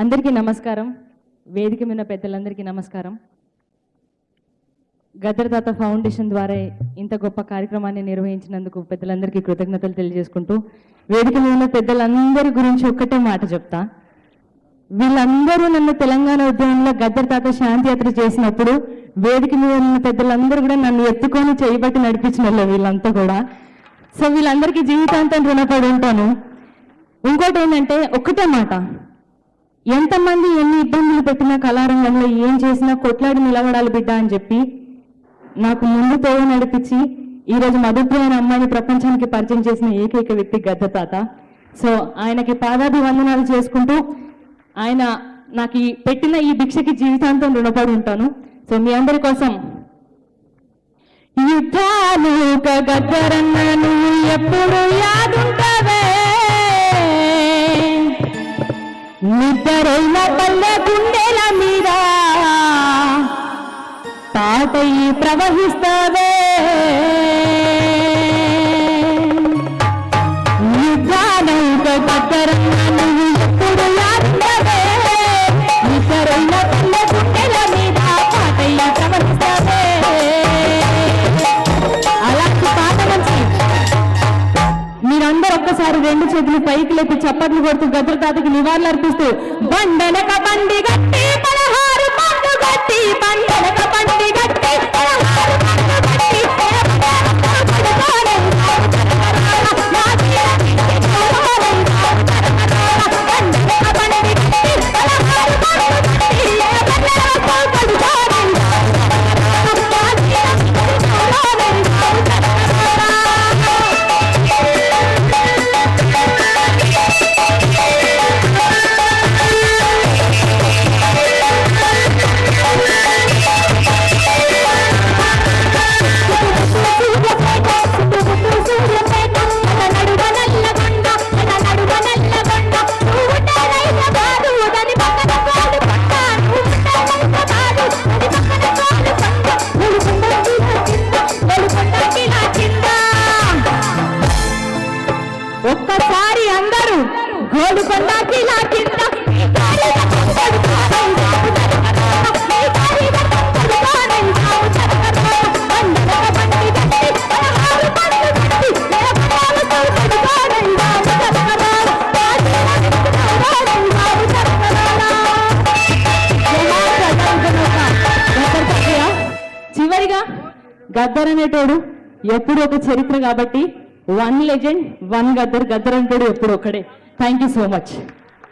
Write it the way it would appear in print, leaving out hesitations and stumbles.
అందరికీ నమస్కారం. వేదిక మీద పెద్దలందరికీ నమస్కారం. గద్దర్ తాత ఫౌండేషన్ ద్వారా ఇంత గొప్ప కార్యక్రమాన్ని నిర్వహించినందుకు పెద్దలందరికీ కృతజ్ఞతలు తెలియజేసుకుంటూ, వేదిక మీద ఉన్న పెద్దలందరి గురించి ఒక్కటే మాట చెప్తా. వీళ్ళందరూ నన్ను తెలంగాణ ఉద్యమంలో గద్దర్ తాత శాంతి యాత్ర చేసినప్పుడు వేదిక మీద ఉన్న పెద్దలందరూ కూడా నన్ను ఎత్తుకొని చేయబట్టి నడిపించిన వీళ్ళంతా కూడా. సో వీళ్ళందరికీ జీవితాంతం రుణపడి ఉంటాను. ఇంకోటి ఏంటంటే ఒక్కటే మాట, ఎంతమంది ఎన్ని ఇబ్బందులు పెట్టినా కళారంగంలో ఏం చేసినా కొట్లాడి నిలబడాలి బిడ్డ అని చెప్పి నాకు ముందు తోవ నడిపించి ఈరోజు మధుప్రియ అనే అమ్మాయిని ప్రపంచానికి పరిచయం చేసిన ఏకైక వ్యక్తి గద్దర్ తాత. సో ఆయనకి పాదాభివందనాలు చేసుకుంటూ ఆయన నాకు పెట్టిన ఈ భిక్షకి జీవితాంతం రుణపడి ఉంటాను. సో మీ అందరి కోసం యుద్ధాలు గద్దరన్నను ఎప్పుడు యాదుంటవే, నిద్రైన పల్లె గుండెల మీద పాటై ప్రవహిస్తావే, యుద్ధానౌక గద్దరన్నను ఎప్పుడు యాదుంటవే, నిద్రైన పల్లె గుండెల మీద పాటై ప్రవహిస్తావే. అలాంటి పాట మంచి మీరందరూ ఒక్కసారి రెండు చేతులు పైకి లేపి చప్పట్లు కొడుతూ గద్దర్ తాతకి నివాళులు అర్పిస్తూ బండనక బండి గట్టి 16 పండు గట్టి, బండనక బండి గట్టి 16 పండు గట్టి, ఒక్కసారి అందరూ గోల్కొండ కిలా కింద చివరిగా గద్దర్ అనేటోడు ఎప్పుడు ఒక చరిత్ర కాబట్టి 1 లెజెండ్ 1 గద్దర్, గద్దర్ అంటాడు ఎప్పుడు ఒక్కడే. Thank you so much.